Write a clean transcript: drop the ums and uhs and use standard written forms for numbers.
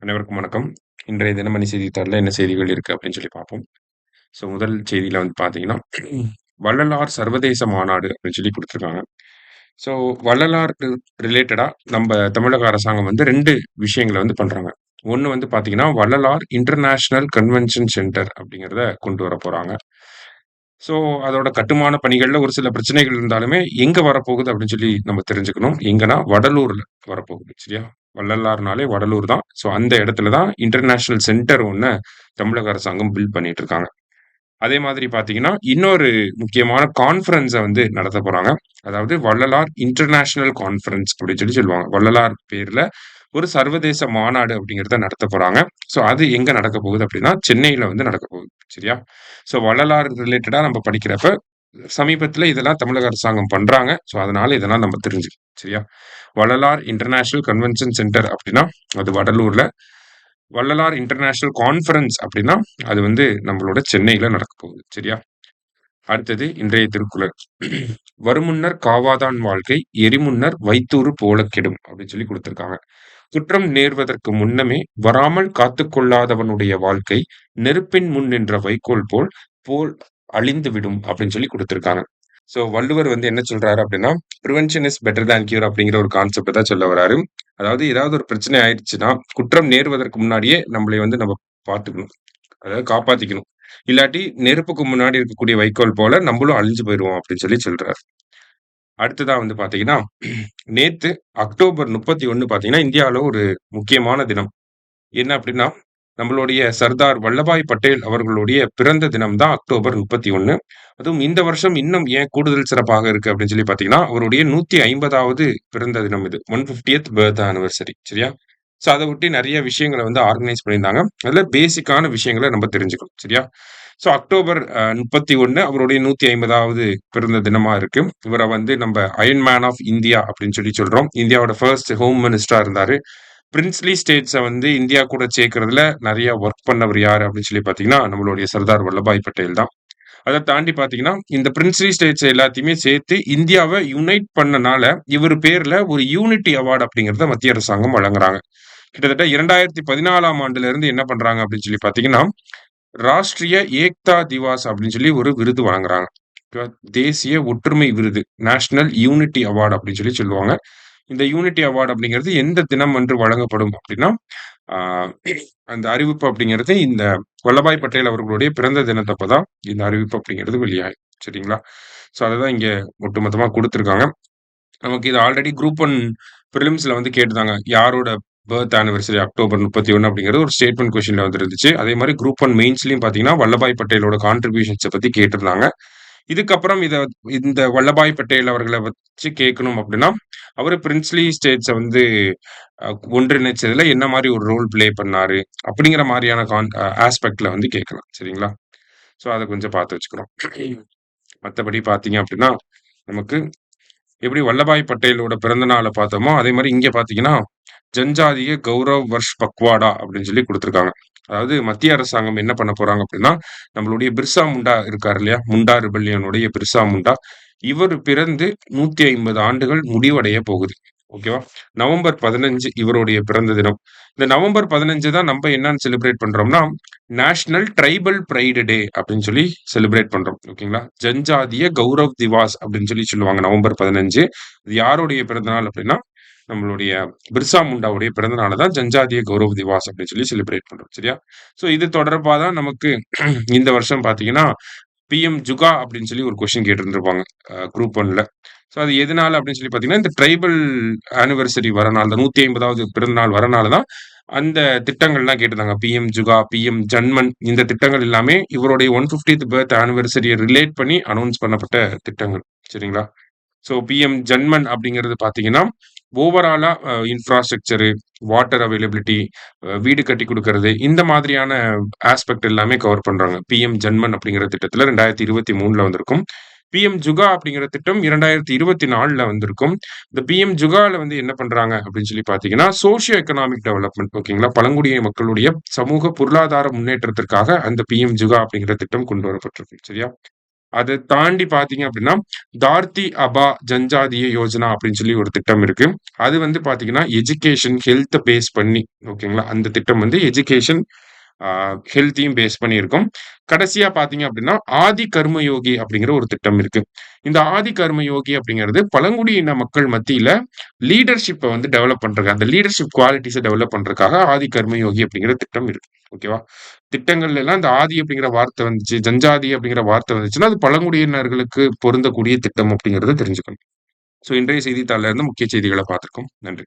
அனைவருக்கும் வணக்கம். இன்றைய தினமணி செய்தித்தாள்ல என்ன செய்திகள் இருக்கு அப்படின்னு சொல்லி பார்ப்போம். முதல் செய்தியில வந்து பார்த்தீங்கன்னா, வள்ளலார் சர்வதேச மாநாடு அப்படின்னு சொல்லி குடுத்துருக்காங்க. ஸோ வள்ளலார் ரிலேட்டடா நம்ப தமிழக அரசாங்கம் வந்து 2 விஷயங்கள வந்து பண்றாங்க. ஒண்ணு வந்து பார்த்தீங்கன்னா, வள்ளலார் இன்டர்நேஷனல் கன்வென்ஷன் சென்டர் அப்படிங்கிறத கொண்டு வரப்போறாங்க. ஸோ அதோட கட்டுமான பணிகள்ல ஒரு சில பிரச்சனைகள் இருந்தாலுமே, எங்க வரப்போகுது அப்படின்னு சொல்லி நம்ம தெரிஞ்சுக்கணும். எங்கன்னா வடலூர்ல வரப்போகுது. சரியா? வள்ளலார்னாலே வடலூர் தான். ஸோ அந்த இடத்துல தான் இன்டர்நேஷனல் சென்டர் ஒண்ண தமிழக அரசாங்கம் பில்ட் பண்ணிட்டு இருக்காங்க. அதே மாதிரி பார்த்தீங்கன்னா, இன்னொரு முக்கியமான கான்ஃபரன்ஸ வந்து நடத்தப் போறாங்க. அதாவது வள்ளலார் இன்டர்நேஷனல் கான்ஃபரன்ஸ் அப்படின்னு சொல்லி சொல்லுவாங்க. வள்ளலார் பேர்ல ஒரு சர்வதேச மாநாடு அப்படிங்கிறத நடத்தப் போறாங்க. ஸோ அது எங்க நடக்கப் போகுது அப்படின்னா, சென்னையில வந்து நடக்கப் போகுது. சரியா? ஸோ வள்ளலார் ரிலேட்டடா நம்ம படிக்கிறப்ப, சமீபத்தில இதெல்லாம் தமிழக அரசாங்கம் பண்றாங்க. ஸோ அதனால இதெல்லாம் நம்ம தெரிஞ்சுக்கணும். சரியா? வள்ளலார் இன்டர்நேஷனல் கன்வென்ஷன் சென்டர் அப்படின்னா, அது வடலூர்ல. வள்ளலார் இன்டர்நேஷனல் கான்ஃபரன்ஸ் அப்படின்னா, அது வந்து நம்மளோட சென்னையில நடக்கப் போகுது. சரியா? அடுத்தது இன்றைய திருக்குறள். "வருமுன்னர் காவாதான் வாழ்க்கை, எரிமுன்னர் வைத்தூறு போலக் கெடும்" அப்படின்னு சொல்லி குடுத்திருக்காங்க. குற்றம் நேர்வதற்கு முன்னமே வராமல் காத்துக் கொள்ளாதவனுடைய வாழ்க்கை, நெருப்பின் முன் நின்ற வைக்கோல் போல் அழிந்துவிடும் அப்படின்னு சொல்லி குடுத்திருக்காங்க. வள்ளுவர் வந்து என்ன சொல்றாரு அப்படின்னா, "prevention is better than cure" அப்படிங்கிற ஒரு கான்செப்ட்ட தான் சொல்ல வராரு. அதாவது ஏதாவது ஒரு பிரச்சனை ஆயிடுச்சுன்னா, குற்றம் நேர்வதற்கு முன்னாடியே நம்மளை வந்து நம்ம பார்த்துக்கணும். அதாவது காப்பாத்திக்கணும். இல்லாட்டி நெருப்புக்கு முன்னாடி இருக்கக்கூடிய வைக்கோல் போல நம்பளும் அழிஞ்சு போயிருவோம் அப்படின்னு சொல்லி சொல்றாரு. அடுத்ததா வந்து பார்த்தீங்கன்னா, நேத்து அக்டோபர் 31 பார்த்தீங்கன்னா, இந்தியாவுல ஒரு முக்கியமான தினம். என்ன அப்படின்னா, நம்மளுடைய சர்தார் வல்லபாய் பட்டேல் அவர்களுடைய பிறந்த தினம் தான் அக்டோபர் 31. அதுவும் இந்த வருஷம் இன்னும் ஏன் கூடுதல் சிறப்பாக இருக்கு அப்படின்னு சொல்லி பார்த்தீங்கன்னா, அவருடைய 150வது பிறந்த தினம் இது. 150த் பர்த் ஆனிவர்சரி சரியா? அத ஒட்டி நெறைய விஷயங்கள வந்து ஆர்கனைஸ் பண்ணியிருந்தாங்க. அதுல பேசிக்கான விஷயங்கள நம்ம தெரிஞ்சுக்கணும். சரியா? அக்டோபர் 31 அவருடைய 150வது பிறந்த தினமா இருக்கு. இவர வந்து நம்ப அயர்ன் மேன் ஆஃப் இந்தியா அப்படின்னு சொல்லி சொல்றோம். இந்தியாவோட ஃபர்ஸ்ட் ஹோம் மினிஸ்டரா இருந்தாரு. பிரின்ஸ்லி ஸ்டேட்ஸ வந்து இந்தியா கூட சேர்க்கிறதுல நெறைய ஒர்க் பண்ணவர் யாரு அப்படின்னு சொல்லி பார்த்தீங்கன்னா, நம்மளுடைய சர்தார் வல்லபாய் பட்டேல் தான். அத தாண்டி பார்த்தீங்கன்னா, இந்த பிரின்ஸ்லி ஸ்டேட்ஸ் எல்லாத்தையுமே சேர்த்து இந்தியாவ யுனைட் பண்ணனால, இவரு பேர்ல ஒரு யூனிட்டி அவார்ட் அப்படிங்கிறத மத்திய அரசாங்கம் வழங்குறாங்க. கிட்டத்தட்ட 2014ஆம் ஆண்டுல இருந்து என்ன பண்றாங்க அப்படின்னு சொல்லி பார்த்தீங்கன்னா, ராஷ்ட்ரிய ஏக்தா திவாஸ் அப்படின்னு சொல்லி ஒரு விருது வழங்குறாங்க. ஓகேவா? தேசிய ஒற்றுமை விருது. நேஷனல் யூனிட்டி அவார்ட் அப்படின்னு சொல்லி சொல்லுவாங்க. இந்த யூனிட்டி அவார்ட் அப்படிங்கிறது எந்த தினம் அன்று வழங்கப்படும் அப்படின்னா, ஆ அந்த அறிவிப்பு அப்படிங்கிறது இந்த வல்லபாய் பட்டேல் அவர்களுடைய பிறந்த தினத்தப்ப தான் இந்த அறிவிப்பு அப்படிங்கிறது வெளியாகும். சரிங்களா? அததான் இங்க ஒட்டுமொத்தமா குடுத்திருக்காங்க. நமக்கு இது ஆல்ரெடி குரூப் 1 பிரிலிம்ஸ்ல வந்து கேட்டிருந்தாங்க. யாரோட பர்த் ஆனிவர்சரி அக்டோபர் 31 அப்படிங்கிறது ஒரு ஸ்டேட்மெண்ட் கொஸ்டின்ல வந்துருந்துச்சு. அதே மாரி குரூப் 1 மெயின்ஸ்லயும் பார்த்தீங்கன்னா, வல்லபாய் பட்டேலோட கான்ட்ரிபியூஷன்ஸ பத்தி கேட்டிருந்தாங்க. இதுக்கப்புறம் இந்த வல்லபாய் பட்டேல் அவர்கள வச்சு கேட்கணும் அப்படின்னா, அவரு பிரின்ஸ்லி ஸ்டேட்ஸ வந்து அ ஒன்றிணைச்சதுல என்ன மாரி ஒரு ரோல் ப்ளே பண்ணாரு? அப்படிங்கிற மாரியான ஆஸ்பெக்ட்ல வந்து கேட்கலாம். சரிங்களா? அத கொஞ்சம் பார்த்து வச்சுக்கிறோம். மத்தபடி பார்த்தீங்க அப்படின்னா, நமக்கு எப்படி வல்லபாய் பட்டேலோட பிறந்த நாள பார்த்தோமோ, அதே மாரி இங்க பார்த்தீங்கன்னா, ஜன்ஜாதிய கௌரவ் வர்ஷ் பக்வாடா அப்படின்னு சொல்லி குடுத்துருக்காங்க. அதாவது மத்திய அரசாங்கம் என்ன பண்ண போறாங்க அப்படின்னா, நம்மளுடைய பிர்சா முண்டா இருக்காரு இல்லையா? முண்டா ரிபல்லியனுடைய பிர்சா முண்டா. இவரு பிறந்து 150 ஆண்டுகள் முடிவடைய போகுது. ஓகேவா? நவம்பர் 15 இவருடைய பிறந்த தினம். இந்த நவம்பர் 15 தான் நம்ப என்னன்னு செலிப்ரேட் பண்றோம்னா, நேஷனல் ட்ரைபல் பிரைடு டே அப்படின்னு சொல்லி செலிப்ரேட் பண்றோம். ஓகேங்களா? ஜன்ஜாதிய கௌரவ் திவாஸ் அப்படின்னு சொல்லி சொல்லுவாங்க நவம்பர் 15. இது யாருடைய பிறந்த நாள் அப்படின்னா, நம்மளுடைய பிர்சா முண்டாவுடைய பிறந்த நாள தான் ஜன்ஜாதிய கௌரவ் திவாஸ் அப்படின்னு சொல்லி செலிப்ரேட் பண்றோம். சரியா? இது தொடர்பா தான் நமக்கு இந்த வருஷம் பார்த்தீங்கன்னா, பிஎம் ஜுகா அப்படின்னு சொல்லி ஒரு கொஸ்டின் கேட்டிருந்திருப்பாங்க. குரூப் 1ல. அது எதனால அப்படின்னு சொல்லி பார்த்தீங்கன்னா, இந்த ட்ரைபல் ஆனிவர்சரி வரனால தான் 150வது பிறந்த நாள் வரனால தான் அந்த திட்டங்கள்லாம் கேட்டிருந்தாங்க. பிஎம் ஜுகா, பிஎம் ஜன்மன் இந்த திட்டங்கள் எல்லாமே இவருடைய 150த் பர்த் ஆனிவர்சரிய ரிலேட் பண்ணி அனவுன்ஸ் பண்ணப்பட்ட திட்டங்கள். சரிங்களா? பிஎம் ஜன்மன் அப்படிங்கிறது பார்த்தீங்கன்னா, ஓவராலா இன்ஃப்ராஸ்ட்ரக்சரு, வாட்டர் அவைலபிலிட்டி, வீடு கட்டிக் குடுக்கறது, இந்த மாதிரியான ஆஸ்பெக்ட் எல்லாமே கவர் பண்றாங்க. பிஎம் ஜன்மன் அப்படிங்கிற திட்டத்துல 2023ல வந்திருக்கும். பிஎம் ஜுகா அப்படிங்கிற திட்டம் 2024ல வந்திருக்கும். இந்த பிஎம் ஜுகால வந்து என்ன பண்றாங்க அப்படின்னு சொல்லி பார்த்தீங்கன்னா, சோசியோ எக்கனாமிக் டெவலப்மென்ட் ஓகேங்களா? பழங்குடியின மக்களுடைய சமூக பொருளாதார முன்னேற்றத்திற்காக அந்த பிஎம் ஜுகா அப்படிங்கிற திட்டம் கொண்டு வரப்பட்டிருக்கு. சரியா? அத தாண்டி பார்த்தீங்க அப்படின்னா, தார்த்தி அபா ஜன்ஜாதிய யோஜனா அப்படின்னு சொல்லி ஒரு திட்டம் இருக்கு. அது வந்து பார்த்தீங்கன்னா, எஜுகேஷன், ஹெல்த்த பேஸ் பண்ணி ஓகேங்களா? அந்த திட்டம் வந்து எஜுகேஷன், ஆ ஹெல்த்தையும் பேஸ் பண்ணி இருக்கும். கடைசியா பார்த்தீங்க அப்படின்னா, ஆதி கர்மயோகி அப்படிங்கிற ஒரு திட்டம் இருக்கு. இந்த ஆதி கர்மயோகி அப்படிங்கிறது பழங்குடியின மக்கள் மத்தியில லீடர்ஷிப்ப வந்து டெவலப் பண்றதுக்கு, அந்த லீடர்ஷிப் குவாலிட்டீஸ டெவலப் பண்றதுக்காக ஆதி கர்மயோகி அப்படிங்கிற திட்டம் இருக்கு. ஓகேவா? திட்டங்கள்ல எல்லாம் இந்த ஆதி அப்படிங்கிற வார்த்தை வந்துச்சு, ஜனஜாதி அப்படிங்கிற வார்த்தை வந்துச்சுன்னா, அது பழங்குடியினர்களுக்கு பொருந்தக்கூடிய திட்டம் அப்படிங்கிறத தெரிஞ்சுக்கணும். ஸோ இன்றைய செய்தித்தாள்ல இருந்து முக்கிய செய்திகள பார்த்திருக்கோம். நன்றி.